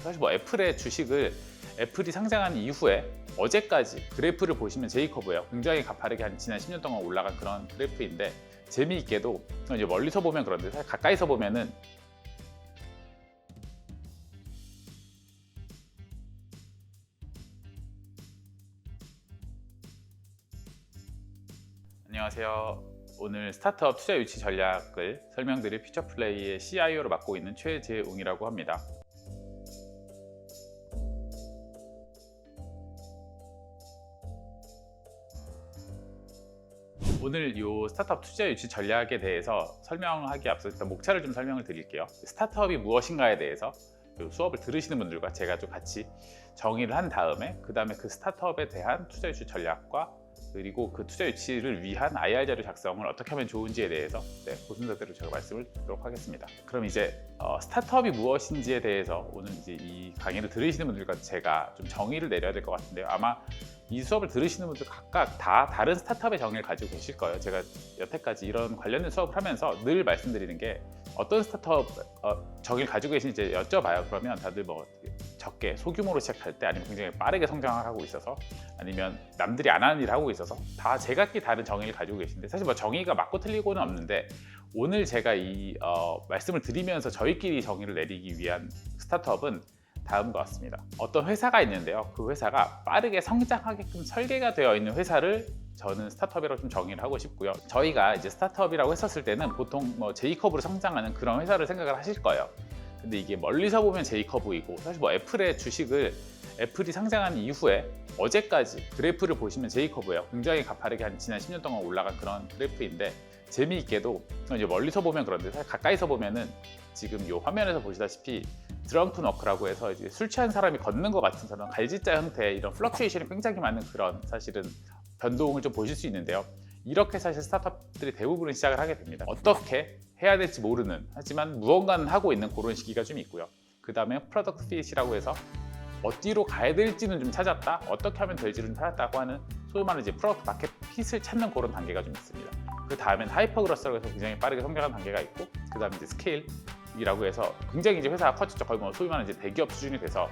사실 뭐 애플의 주식을 애플이 상장한 이후에 어제까지 그래프를 보시면 J커브예요. 굉장히 가파르게 한 지난 10년 동안 올라간 그런 그래프인데, 재미있게도 이제 멀리서 보면 그런데 사실 가까이서 보면은 안녕하세요. 오늘 스타트업 투자 유치 전략을 설명드릴 퓨처플레이의 CIO를 맡고 있는 최재웅이라고 합니다. 오늘 이 스타트업 투자 유치 전략에 대해서 설명하기 앞서 일단 목차를 좀 설명을 드릴게요. 스타트업이 무엇인가에 대해서 수업을 들으시는 분들과 제가 좀 같이 정의를 한 다음에 그 스타트업에 대한 투자 유치 전략과 그리고 그 투자 유치를 위한 IR 자료 작성을 어떻게 하면 좋은지에 대해서 그 순서대로 제가 말씀을 드리도록 하겠습니다. 그럼 이제 스타트업이 무엇인지에 대해서 오늘 이제 이 강의를 들으시는 분들과 제가 좀 정의를 내려야 될 것 같은데요. 아마 이 수업을 들으시는 분들 각각 다 다른 스타트업의 정의를 가지고 계실 거예요. 제가 여태까지 이런 관련된 수업을 하면서 늘 말씀드리는 게, 어떤 스타트업 정의를 가지고 계신지 여쭤봐요. 그러면 다들 뭐 적게 소규모로 시작할 때, 아니면 굉장히 빠르게 성장을 하고 있어서, 아니면 남들이 안 하는 일을 하고 있어서 다 제각기 다른 정의를 가지고 계신데, 사실 뭐 정의가 맞고 틀리고는 없는데, 오늘 제가 이 말씀을 드리면서 저희끼리 정의를 내리기 위한 스타트업은 다음과 같습니다. 어떤 회사가 있는데요. 그 회사가 빠르게 성장하게끔 설계가 되어 있는 회사를 저는 스타트업이라고 좀 정의를 하고 싶고요. 저희가 이제 스타트업이라고 했었을 때는 보통 뭐 J커브로 성장하는 그런 회사를 생각을 하실 거예요. 근데 이게 멀리서 보면 J커브이고, 사실 뭐 애플의 주식을 애플이 상장한 이후에 어제까지 그래프를 보시면 J커브예요. 굉장히 가파르게 한 지난 10년 동안 올라간 그런 그래프인데, 재미있게도 이제 멀리서 보면 그런데 사실 가까이서 보면은 지금 이 화면에서 보시다시피 드렁큰 워크라고 해서 이제 술 취한 사람이 걷는 것 같은 그런 갈지자 형태의 이런 플럭추에이션이 굉장히 많은 그런 사실은 변동을 좀 보실 수 있는데요. 이렇게 사실 스타트업들이 대부분은 시작을 하게 됩니다. 어떻게 해야 될지 모르는, 하지만 무언가는 하고 있는 그런 시기가 좀 있고요. 그 다음에 프로덕트 핏이라고 해서 어디로 가야 될지는 좀 찾았다, 어떻게 하면 될지는 찾았다고 하는 소위 말하는 이제 프로덕트 마켓 핏을 찾는 그런 단계가 좀 있습니다. 그 다음엔 하이퍼그로스라고 해서 굉장히 빠르게 성장하는 단계가 있고, 그 다음에 이제 스케일이라고 해서 굉장히 이제 회사가 커졌죠. 거의 뭐 소위 말하는 이제 대기업 수준이 돼서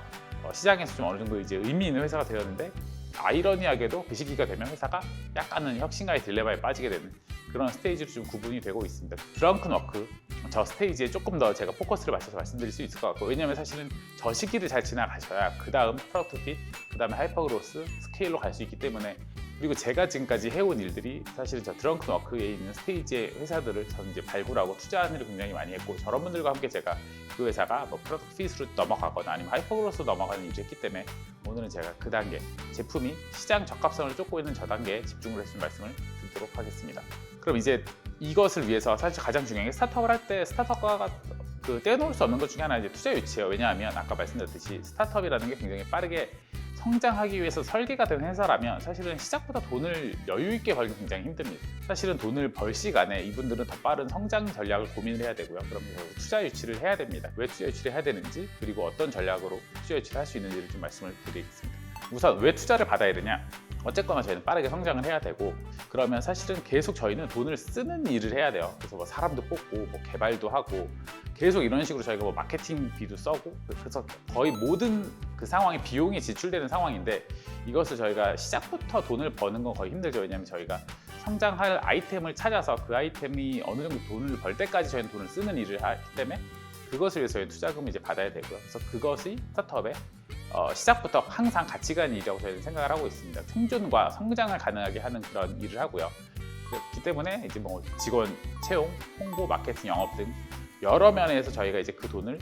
시장에서 좀 어느 정도 이제 의미 있는 회사가 되었는데, 아이러니하게도 그 시기가 되면 회사가 약간은 혁신가의 딜레마에 빠지게 되는 그런 스테이지로 좀 구분이 되고 있습니다. 드렁큰 워크, 저 스테이지에 조금 더 제가 포커스를 맞춰서 말씀드릴 수 있을 것 같고, 왜냐하면 사실은 저 시기를 잘 지나가셔야 그 다음 프로덕트 핏, 그 다음에 하이퍼그로스, 스케일로 갈 수 있기 때문에, 그리고 제가 지금까지 해온 일들이 사실은 저 드렁큰 워크에 있는 스테이지의 회사들을 저는 이제 발굴하고 투자하는 일을 굉장히 많이 했고, 저런 분들과 함께 제가 그 회사가 뭐 프로덕트 핏으로 넘어가거나 아니면 하이퍼그로스로 넘어가는 일을 했기 때문에, 오늘은 제가 그 단계, 제품이 시장 적합성을 쫓고 있는 저 단계에 집중을 해서 말씀을 드리도록 하겠습니다. 그럼 이제 이것을 위해서 사실 가장 중요한 게, 스타트업을 할 때 스타트업과 떼놓을 수 없는 것 중에 하나 이제 투자 유치예요. 왜냐하면 아까 말씀드렸듯이 스타트업이라는 게 굉장히 빠르게 성장하기 위해서 설계가 된 회사라면 사실은 시작보다 돈을 여유 있게 벌기 굉장히 힘듭니다. 사실은 돈을 벌 시간에 이분들은 더 빠른 성장 전략을 고민을 해야 되고요. 그럼 투자 유치를 해야 됩니다. 왜 투자 유치를 해야 되는지, 그리고 어떤 전략으로 투자 유치를 할 수 있는지를 좀 말씀을 드리겠습니다. 우선 왜 투자를 받아야 되냐? 어쨌거나 저희는 빠르게 성장을 해야 되고, 그러면 사실은 계속 저희는 돈을 쓰는 일을 해야 돼요. 그래서 뭐 사람도 뽑고 뭐 개발도 하고 계속 이런 식으로 저희가 뭐 마케팅비도 써고, 그래서 거의 모든 그 상황에 비용이 지출되는 상황인데, 이것을 저희가 시작부터 돈을 버는 건 거의 힘들죠. 왜냐하면 저희가 성장할 아이템을 찾아서 그 아이템이 어느 정도 돈을 벌 때까지 저희는 돈을 쓰는 일을 하기 때문에, 그것을 위해서 저희 투자금을 이제 받아야 되고요. 그래서 그것이 스타트업의 시작부터 항상 가치가 있는 일이라고 저희는 생각을 하고 있습니다. 생존과 성장을 가능하게 하는 그런 일을 하고요. 그렇기 때문에 이제 뭐 직원 채용, 홍보, 마케팅, 영업 등 여러 면에서 저희가 이제 그 돈을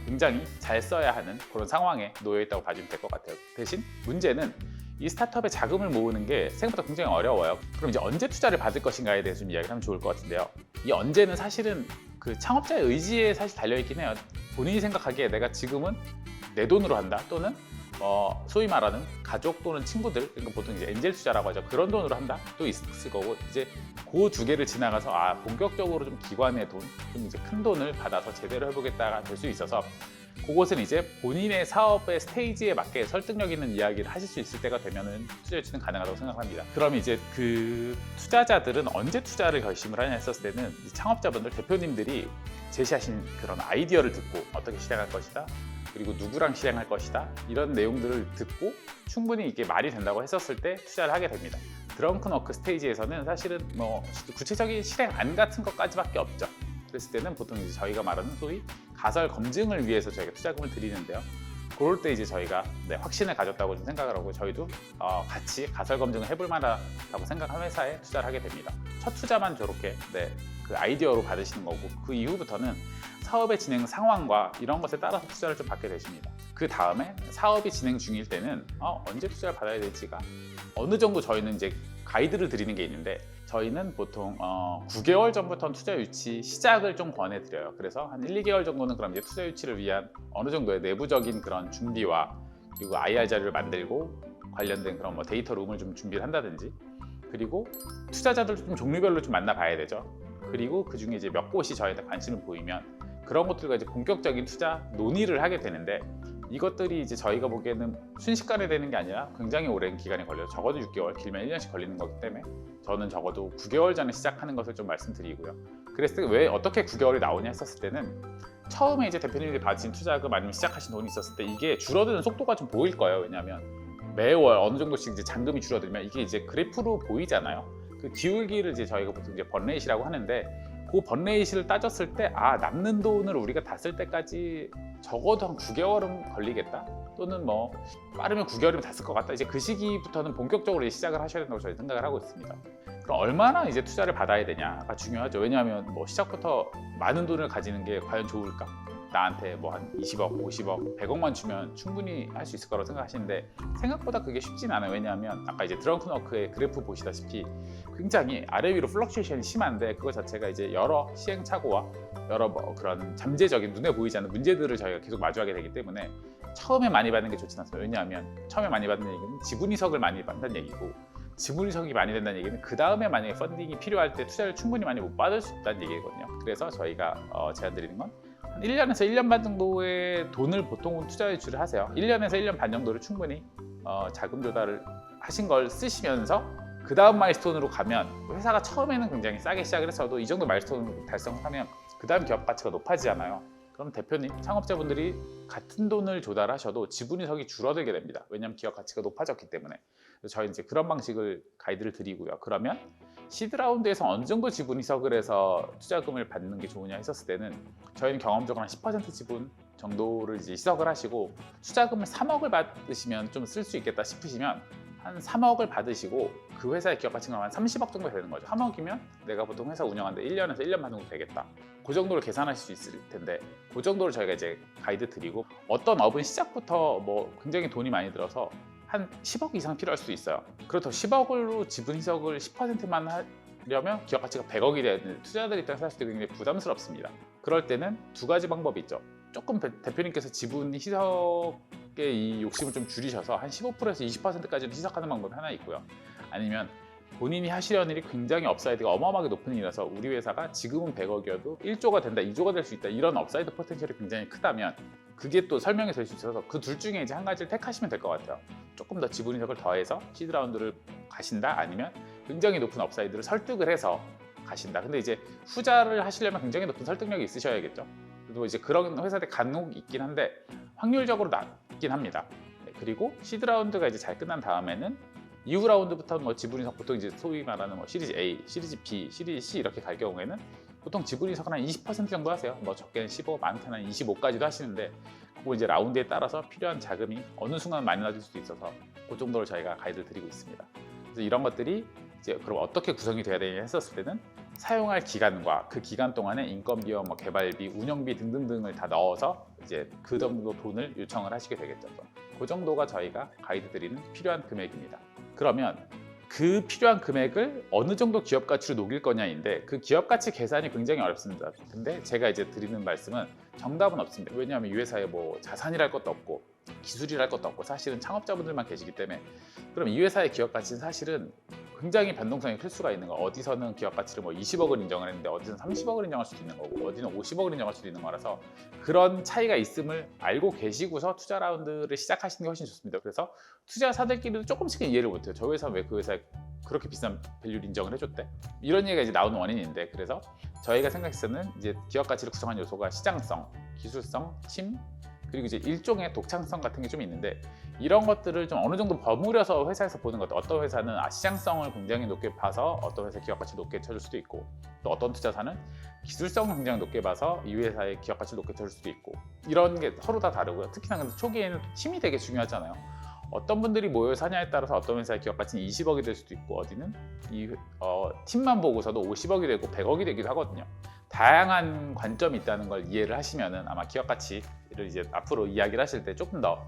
굉장히 잘 써야 하는 그런 상황에 놓여 있다고 봐주면 될 것 같아요. 대신 문제는 이 스타트업의 자금을 모으는 게 생각보다 굉장히 어려워요. 그럼 이제 언제 투자를 받을 것인가에 대해서 좀 이야기를 하면 좋을 것 같은데요. 이 언제는 사실은 그 창업자의 의지에 사실 달려있긴 해요. 본인이 생각하기에 내가 지금은 내 돈으로 한다, 또는 소위 말하는 가족 또는 친구들, 그러니까 보통 이제 엔젤 투자라고 하죠. 그런 돈으로 한다 또 있을 거고, 이제 그 두 개를 지나가서 본격적으로 좀 기관의 돈, 좀 이제 큰 돈을 받아서 제대로 해보겠다가 될 수 있어서, 그것은 이제 본인의 사업의 스테이지에 맞게 설득력 있는 이야기를 하실 수 있을 때가 되면은 투자 유치는 가능하다고 생각합니다. 그럼 이제 그 투자자들은 언제 투자를 결심을 하냐 했었을 때는, 창업자분들, 대표님들이 제시하신 그런 아이디어를 듣고 어떻게 시작할 것이다, 그리고 누구랑 실행할 것이다, 이런 내용들을 듣고 충분히 이게 말이 된다고 했었을 때 투자를 하게 됩니다. 드렁큰 워크 스테이지에서는 사실은 뭐 구체적인 실행안 같은 것까지밖에 없죠. 그랬을 때는 보통 이제 저희가 말하는 소위 가설 검증을 위해서 저희가 투자금을 드리는데요. 그럴 때 이제 저희가 확신을 가졌다고 좀 생각을 하고 저희도 같이 가설 검증을 해볼 만하다고 생각하는 회사에 투자를 하게 됩니다. 첫 투자만 저렇게 그 아이디어로 받으시는 거고, 그 이후부터는 사업의 진행 상황과 이런 것에 따라서 투자를 좀 받게 되십니다. 그 다음에 사업이 진행 중일 때는 언제 투자를 받아야 될지가 어느 정도 저희는 이제 가이드를 드리는 게 있는데, 저희는 보통 9개월 전부터는 투자 유치 시작을 좀 권해드려요. 그래서 한 1, 2개월 정도는 그럼 이제 투자 유치를 위한 어느 정도의 내부적인 그런 준비와, 그리고 IR 자료를 만들고 관련된 그런 뭐 데이터 룸을 좀 준비를 한다든지, 그리고 투자자들도 좀 종류별로 좀 만나봐야 되죠. 그리고 그 중에 이제 몇 곳이 저희한테 관심을 보이면 그런 것들과 이제 본격적인 투자 논의를 하게 되는데, 이것들이 이제 저희가 보기에는 순식간에 되는 게 아니라 굉장히 오랜 기간이 걸려요. 적어도 6개월, 길면 1년씩 걸리는 거기 때문에 저는 적어도 9개월 전에 시작하는 것을 좀 말씀드리고요. 그랬을 때 왜 어떻게 9개월이 나오냐 했었을 때는, 처음에 이제 대표님들이 받으신 투자금 아니면 시작하신 돈이 있었을 때 이게 줄어드는 속도가 좀 보일 거예요. 왜냐하면 매월 어느 정도씩 이제 잔금이 줄어들면 이게 이제 그래프로 보이잖아요. 그 기울기를 이제 저희가 보통 이제 번레이시라고 하는데, 그 번레이시를 따졌을 때 남는 돈을 우리가 다 쓸 때까지 적어도 한 9개월은 걸리겠다, 또는 뭐 빠르면 9개월이면 다 쓸 것 같다, 이제 그 시기부터는 본격적으로 이제 시작을 하셔야 된다고 저희 생각을 하고 있습니다. 그럼 얼마나 이제 투자를 받아야 되냐가 중요하죠. 왜냐하면 뭐 시작부터 많은 돈을 가지는 게 과연 좋을까? 나한테 뭐 한 20억, 50억, 100억만 주면 충분히 할 수 있을 거라고 생각하시는데, 생각보다 그게 쉽진 않아요. 왜냐하면 아까 이제 드렁큰 워크의 그래프 보시다시피 굉장히 아래 위로 플럭추에이션이 심한데, 그거 자체가 이제 여러 시행착오와 여러 뭐 그런 잠재적인 눈에 보이지 않는 문제들을 저희가 계속 마주하게 되기 때문에 처음에 많이 받는 게 좋진 않습니다. 왜냐하면 처음에 많이 받는 얘기는 지분 이석을 많이 받는다는 얘기고, 지분 이석이 많이 된다는 얘기는 그 다음에 만약에 펀딩이 필요할 때 투자를 충분히 많이 못 받을 수 있다는 얘기거든요. 그래서 저희가 제안드리는 건 1년에서 1년 반 정도의 돈을 보통은 투자 유치를 하세요. 1년에서 1년 반 정도를 충분히 자금 조달을 하신 걸 쓰시면서 그 다음 마일스톤으로 가면, 회사가 처음에는 굉장히 싸게 시작을 했어도 이 정도 마일스톤을 달성을 하면 그 다음 기업 가치가 높아지잖아요. 그럼 대표님, 창업자분들이 같은 돈을 조달하셔도 지분이석이 줄어들게 됩니다. 왜냐하면 기업 가치가 높아졌기 때문에. 그래서 저희 이제 그런 방식을 가이드를 드리고요. 그러면 시드 라운드에서 어느 정도 지분 이석을 해서 투자금을 받는 게 좋으냐 했었을 때는, 저희는 경험적으로 한 10% 지분 정도를 이제 시석을 하시고 투자금을 3억을 받으시면 좀 쓸 수 있겠다 싶으시면 한 3억을 받으시고 그 회사의 기업 가치가 한 30억 정도 되는 거죠. 3억이면 내가 보통 회사 운영하는데 1년에서 1년 반 정도 되겠다. 그 정도를 계산하실 수 있을 텐데, 그 정도를 저희가 이제 가이드 드리고, 어떤 업은 시작부터 뭐 굉장히 돈이 많이 들어서 한 10억 이상 필요할 수도 있어요. 그렇다고 10억으로 지분 희석을 10%만 하려면 기업 가치가 100억이 되는, 투자자들 입장에서 사실 굉장히 부담스럽습니다. 그럴 때는 두 가지 방법이 있죠. 조금 대표님께서 지분 희석의 이 욕심을 좀 줄이셔서 한 15%에서 20%까지도 희석하는 방법이 하나 있고요. 아니면 본인이 하시려는 일이 굉장히 업사이드가 어마어마하게 높은 일이라서 우리 회사가 지금은 100억이어도 1조가 된다, 2조가 될 수 있다, 이런 업사이드 포텐셜이 굉장히 크다면 그게 또 설명이 될 수 있어서 그 둘 중에 이제 한 가지를 택하시면 될 것 같아요. 조금 더 지분 이석을 더해서 시드 라운드를 가신다, 아니면 굉장히 높은 업사이드를 설득을 해서 가신다. 근데 이제 후자를 하시려면 굉장히 높은 설득력이 있으셔야겠죠. 그리고 이제 그런 회사들 간혹 있긴 한데 확률적으로 낮긴 합니다. 그리고 시드 라운드가 이제 잘 끝난 다음에는 이후 라운드부터 뭐 지분 이석, 보통 이제 소위 말하는 뭐 시리즈 A, 시리즈 B, 시리즈 C 이렇게 갈 경우에는 보통 지분 이석은 한 20% 정도 하세요. 뭐 적게는 15, 많게는 한 25까지도 하시는데, 그거 이제 라운드에 따라서 필요한 자금이 어느 순간 많이 나질 수도 있어서 그 정도를 저희가 가이드를 드리고 있습니다. 그래서 이런 것들이 이제 그럼 어떻게 구성이 돼야 되냐 했었을 때는, 사용할 기간과 그 기간 동안에 인건비와 뭐 개발비, 운영비 등등등을 다 넣어서 이제 그 정도 돈을 요청을 하시게 되겠죠. 그 정도가 저희가 가이드 드리는 필요한 금액입니다. 그러면 그 필요한 금액을 어느 정도 기업 가치로 녹일 거냐인데, 그 기업 가치 계산이 굉장히 어렵습니다. 근데 제가 이제 드리는 말씀은 정답은 없습니다. 왜냐하면 이 회사에 뭐 자산이랄 것도 없고 기술이랄 것도 없고 사실은 창업자분들만 계시기 때문에, 그럼 이 회사의 기업 가치는 사실은 굉장히 변동성이 클 수가 있는 거. 어디서는 기업 가치를 뭐 20억을 인정을 했는데 어디서는 30억을 인정할 수도 있는 거고, 어디는 50억을 인정할 수도 있는 거라서 그런 차이가 있음을 알고 계시고서 투자 라운드를 시작하시는 게 훨씬 좋습니다. 그래서 투자사들끼리도 조금씩은 이해를 못해요. 저 회사는 왜 그 회사에 그렇게 비싼 밸류를 인정을 해줬대? 이런 얘기가 이제 나오는 원인인데, 그래서 저희가 생각했을 때는 이제 기업 가치를 구성한 요소가 시장성, 기술성, 팀, 그리고 이제 일종의 독창성 같은 게 좀 있는데, 이런 것들을 좀 어느 정도 버무려서 회사에서 보는 것 같아요. 어떤 회사는 시장성을 굉장히 높게 봐서 어떤 회사의 기업 가치를 높게 쳐줄 수도 있고, 또 어떤 투자사는 기술성을 굉장히 높게 봐서 이 회사의 기업 가치를 높게 쳐줄 수도 있고, 이런 게 서로 다 다르고요. 특히나 근데 초기에는 팀이 되게 중요하잖아요. 어떤 분들이 모여서 하냐에 따라서 어떤 회사의 기업 가치는 20억이 될 수도 있고, 어디는 팀만 보고서도 50억이 되고 100억이 되기도 하거든요. 다양한 관점이 있다는 걸 이해를 하시면은 아마 기업 가치를 이제 앞으로 이야기를 하실 때 조금 더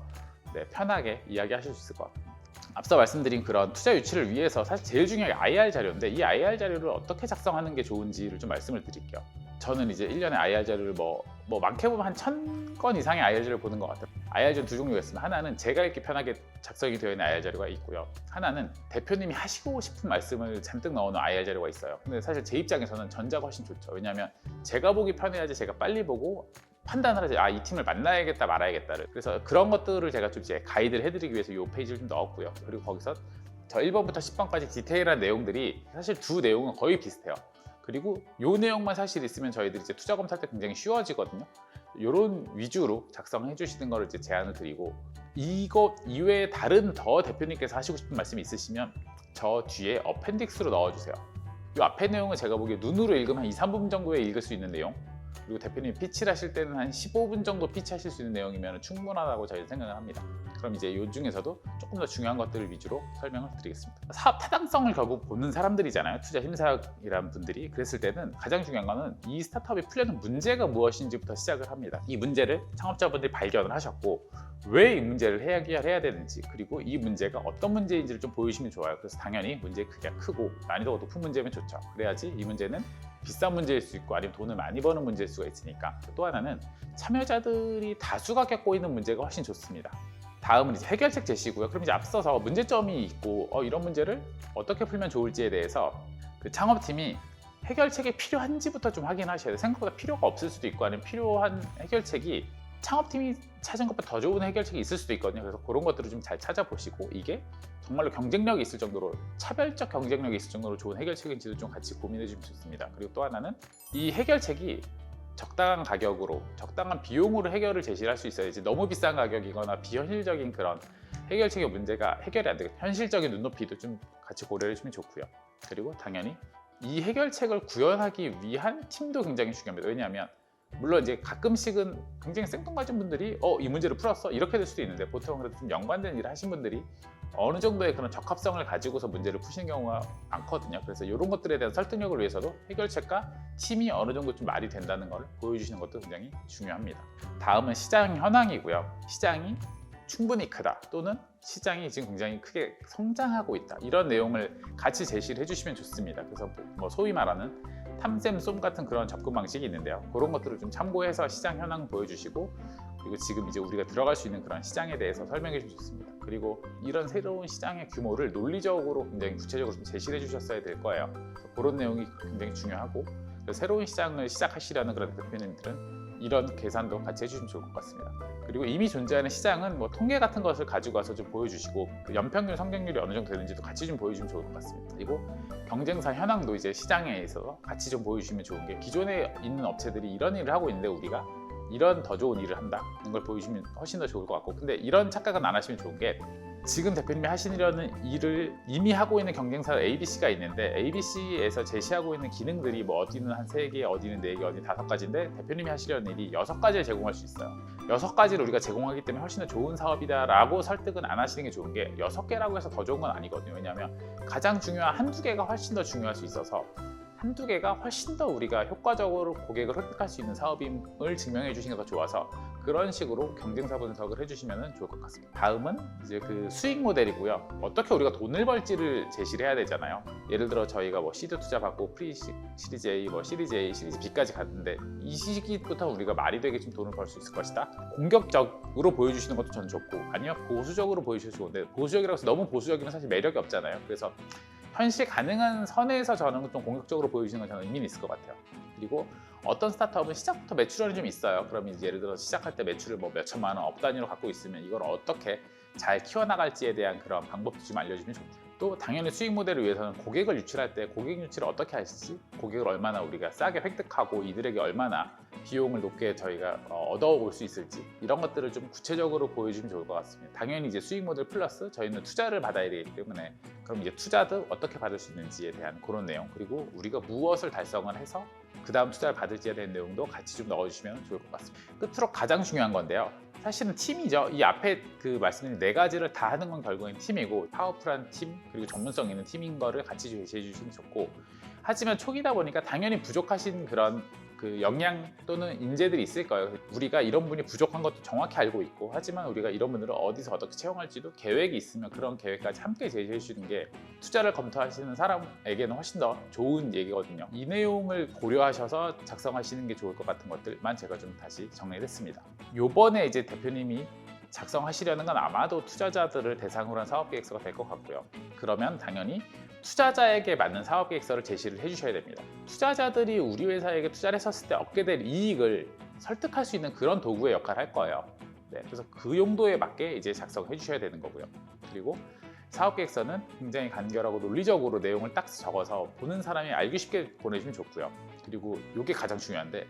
편하게 이야기하실 수 있을 것 같아요. 앞서 말씀드린 그런 투자 유치를 위해서 사실 제일 중요한 게 IR 자료인데, 이 IR 자료를 어떻게 작성하는 게 좋은지를 좀 말씀을 드릴게요. 저는 이제 1년에 IR 자료를 많게 보면 한 1000건 이상의 IR 자료를 보는 것 같아요. IR 자료 두 종류가 있습니다. 하나는 제가 읽기 편하게 작성이 되어 있는 IR 자료가 있고요. 하나는 대표님이 하시고 싶은 말씀을 잔뜩 넣어놓은 IR 자료가 있어요. 근데 사실 제 입장에서는 전자가 훨씬 좋죠. 왜냐하면 제가 보기 편해야지 제가 빨리 보고 판단을 하지, 이 팀을 만나야겠다 말아야겠다를. 그래서 그런 것들을 제가 좀 이제 가이드를 해드리기 위해서 이 페이지를 좀 넣었고요. 그리고 거기서 저 1번부터 10번까지 디테일한 내용들이 사실 두 내용은 거의 비슷해요. 그리고 이 내용만 사실 있으면 저희들이 이제 투자 검사할 때 굉장히 쉬워지거든요. 이런 위주로 작성해 주시는 거를 이제 제안을 드리고, 이것 이외에 다른 더 대표님께서 하시고 싶은 말씀이 있으시면 저 뒤에 어펜딕스로 넣어주세요. 이 앞에 내용은 제가 보기에 눈으로 읽으면 한 2, 3분 정도에 읽을 수 있는 내용, 그리고 대표님이 피치를 하실 때는 한 15분 정도 피치하실 수 있는 내용이면 충분하다고 저희는 생각을 합니다. 그럼 이제 이 중에서도 조금 더 중요한 것들을 위주로 설명을 드리겠습니다. 사업 타당성을 결국 보는 사람들이잖아요, 투자 심사이란 분들이. 그랬을 때는 가장 중요한 거는 이 스타트업이 풀려는 문제가 무엇인지부터 시작을 합니다. 이 문제를 창업자분들이 발견을 하셨고, 왜 이 문제를 해결해야 되는지, 그리고 이 문제가 어떤 문제인지를 좀 보여주시면 좋아요. 그래서 당연히 문제의 크기가 크고 난이도가 높은 문제면 좋죠. 그래야지 이 문제는 비싼 문제일 수 있고 아니면 돈을 많이 버는 문제일 수가 있으니까. 또 하나는 참여자들이 다수가 겪고 있는 문제가 훨씬 좋습니다. 다음은 이제 해결책 제시고요. 그럼 이제 앞서서 문제점이 있고 이런 문제를 어떻게 풀면 좋을지에 대해서 그 창업팀이 해결책이 필요한지부터 좀 확인하셔야 돼요. 생각보다 필요가 없을 수도 있고, 아니면 필요한 해결책이 창업팀이 찾은 것보다 더 좋은 해결책이 있을 수도 있거든요. 그래서 그런 것들을 좀 잘 찾아보시고, 이게 정말로 경쟁력이 있을 정도로, 차별적 경쟁력이 있을 정도로 좋은 해결책인지도 좀 같이 고민해 주시면 좋습니다. 그리고 또 하나는 이 해결책이 적당한 가격으로, 적당한 비용으로 해결을 제시할 수 있어야지 너무 비싼 가격이거나 비현실적인 그런 해결책의 문제가 해결이 안 되고, 현실적인 눈높이도 좀 같이 고려해 주시면 좋고요. 그리고 당연히 이 해결책을 구현하기 위한 팀도 굉장히 중요합니다. 왜냐하면 물론 이제 가끔씩은 굉장히 생뚱맞은 분들이 이 문제를 풀었어 이렇게 될 수도 있는데, 보통 그래도 좀 연관된 일을 하신 분들이 어느 정도의 그런 적합성을 가지고서 문제를 푸시는 경우가 많거든요. 그래서 이런 것들에 대한 설득력을 위해서도 해결책과 팀이 어느 정도 좀 말이 된다는 걸 보여주시는 것도 굉장히 중요합니다. 다음은 시장 현황이고요. 시장이 충분히 크다, 또는 시장이 지금 굉장히 크게 성장하고 있다, 이런 내용을 같이 제시를 해주시면 좋습니다. 그래서 소위 말하는 탐샘쏨 같은 그런 접근 방식이 있는데요. 그런 것들을 좀 참고해서 시장 현황 보여주시고, 그리고 지금 이제 우리가 들어갈 수 있는 그런 시장에 대해서 설명해 주시면 좋습니다. 그리고 이런 새로운 시장의 규모를 논리적으로 굉장히 구체적으로 좀 제시를 해주셨어야 될 거예요. 그런 내용이 굉장히 중요하고, 새로운 시장을 시작하시려는 그런 대표님들은 이런 계산도 같이 해주시면 좋을 것 같습니다. 그리고 이미 존재하는 시장은 통계 같은 것을 가지고 와서 좀 보여주시고, 그 연평균 성장률이 어느 정도 되는지도 같이 좀 보여주시면 좋을 것 같습니다. 그리고 경쟁사 현황도 이제 시장에 있어서 같이 좀 보여주시면 좋은 게, 기존에 있는 업체들이 이런 일을 하고 있는데 우리가 이런 더 좋은 일을 한다는 걸 보여주시면 훨씬 더 좋을 것 같고, 근데 이런 착각은 안 하시면 좋은 게, 지금 대표님이 하시려는 일을 이미 하고 있는 경쟁사 ABC가 있는데, ABC에서 제시하고 있는 기능들이 어디는 한 3개, 어디는 4개, 어디는 5가지인데 대표님이 하시려는 일이 6가지를 제공할 수 있어요. 6가지를 우리가 제공하기 때문에 훨씬 더 좋은 사업이다 라고 설득은 안 하시는 게 좋은 게, 6개라고 해서 더 좋은 건 아니거든요. 왜냐하면 가장 중요한 1-2개가 훨씬 더 중요할 수 있어서, 1-2개가 훨씬 더 우리가 효과적으로 고객을 획득할 수 있는 사업임을 증명해 주시는 게 더 좋아서, 그런 식으로 경쟁사 분석을 해주시면 좋을 것 같습니다. 다음은 이제 그 수익 모델이고요. 어떻게 우리가 돈을 벌지를 제시를 해야 되잖아요. 예를 들어 저희가 시드 투자 받고 프리 시리즈 A, 시리즈 A, 시리즈 B까지 갔는데, 이 시기부터 우리가 말이 되게 좀 돈을 벌 수 있을 것이다. 공격적으로 보여주시는 것도 전 좋고, 아니면 보수적으로 보여주셔도 좋은데, 보수적이라고 해서 너무 보수적이면 사실 매력이 없잖아요. 그래서 현실 가능한 선에서 저는 좀 공격적으로 보여주시는 건 저는 의미는 있을 것 같아요. 그리고 어떤 스타트업은 시작부터 매출원이 좀 있어요. 그러면 이제 예를 들어 시작할 때 매출을 몇 천만 원 업 단위로 갖고 있으면 이걸 어떻게 잘 키워나갈지에 대한 그런 방법도 좀 알려주면 좋고요. 또 당연히 수익 모델을 위해서는 고객을 유치할 때 고객 유치를 어떻게 하실지, 고객을 얼마나 우리가 싸게 획득하고 이들에게 얼마나 비용을 높게 저희가 얻어올 수 있을지, 이런 것들을 좀 구체적으로 보여주면 좋을 것 같습니다. 당연히 이제 수익 모델 플러스 저희는 투자를 받아야 되기 때문에 그럼 이제 투자도 어떻게 받을 수 있는지에 대한 그런 내용, 그리고 우리가 무엇을 달성을 해서 그 다음 투자를 받을지에 대한 내용도 같이 좀 넣어주시면 좋을 것 같습니다. 끝으로 가장 중요한 건데요, 사실은 팀이죠. 이 앞에 그 말씀드린 네 가지를 다 하는 건 결국엔 팀이고, 파워풀한 팀 그리고 전문성 있는 팀인 거를 같이 제시해 주시면 좋고, 하지만 초기다 보니까 당연히 부족하신 그런 그 역량 또는 인재들이 있을 거예요. 우리가 이런 분이 부족한 것도 정확히 알고 있고, 하지만 우리가 이런 분들을 어디서 어떻게 채용할지도 계획이 있으면 그런 계획까지 함께 제시해 주시는 게 투자를 검토하시는 사람에게는 훨씬 더 좋은 얘기거든요. 이 내용을 고려하셔서 작성하시는 게 좋을 것 같은 것들만 제가 좀 다시 정리를 했습니다. 요번에 이제 대표님이 작성하시려는 건 아마도 투자자들을 대상으로 한 사업계획서가 될 것 같고요. 그러면 당연히 투자자에게 맞는 사업계획서를 제시를 해주셔야 됩니다. 투자자들이 우리 회사에게 투자를 했었을 때 얻게 될 이익을 설득할 수 있는 그런 도구의 역할을 할 거예요. 네, 그래서 그 용도에 맞게 이제 작성해 주셔야 되는 거고요. 그리고 사업계획서는 굉장히 간결하고 논리적으로 내용을 딱 적어서 보는 사람이 알기 쉽게 보내주면 좋고요. 그리고 이게 가장 중요한데,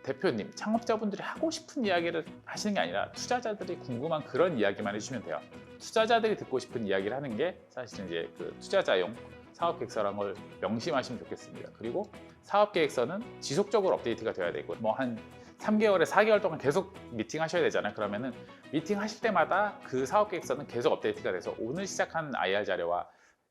대표님, 창업자분들이 하고 싶은 이야기를 하시는 게 아니라 투자자들이 궁금한 그런 이야기만 해주시면 돼요. 투자자들이 듣고 싶은 이야기를 하는 게 사실은 이제 그 투자자용 사업계획서라는 걸 명심하시면 좋겠습니다. 그리고 사업계획서는 지속적으로 업데이트가 돼야 되고, 뭐 한 3개월에 4개월 동안 계속 미팅 하셔야 되잖아요. 그러면은 미팅 하실 때마다 그 사업계획서는 계속 업데이트가 돼서 오늘 시작한 IR 자료와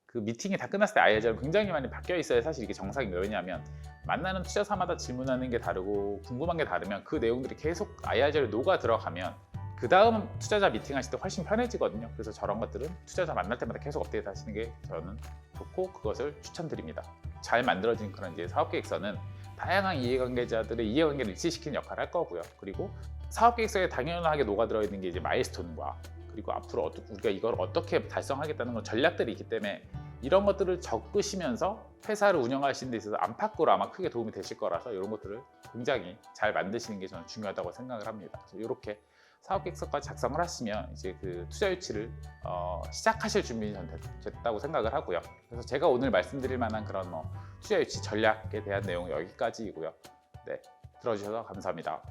그 미팅이 다 끝났을 때 IR 자료 굉장히 많이 바뀌어 있어야 사실 이게 정상이에요. 왜냐하면 만나는 투자사마다 질문하는 게 다르고 궁금한 게 다르면 그 내용들이 계속 IR 자료에 녹아 들어가면 그 다음 투자자 미팅 하실 때 훨씬 편해지거든요. 그래서 저런 것들은 투자자 만날 때마다 계속 업데이트 하시는 게 저는 좋고, 그것을 추천드립니다. 잘 만들어진 그런 이제 사업계획서는 다양한 이해관계자들의 이해관계를 일치시키는 역할을 할 거고요. 그리고 사업계획서에 당연하게 녹아들어 있는 게 이제 마일스톤과, 그리고 앞으로 우리가 이걸 어떻게 달성하겠다는 건 전략들이 있기 때문에 이런 것들을 적으시면서 회사를 운영하시는 데 있어서 안팎으로 아마 크게 도움이 되실 거라서 이런 것들을 굉장히 잘 만드시는 게 저는 중요하다고 생각을 합니다. 그래서 이렇게 사업계획서까지 작성을 하시면 이제 그 투자 유치를 시작하실 준비는 전 됐다고 생각을 하고요. 그래서 제가 오늘 말씀드릴 만한 그런 투자 유치 전략에 대한 내용은 여기까지이고요. 네, 들어주셔서 감사합니다.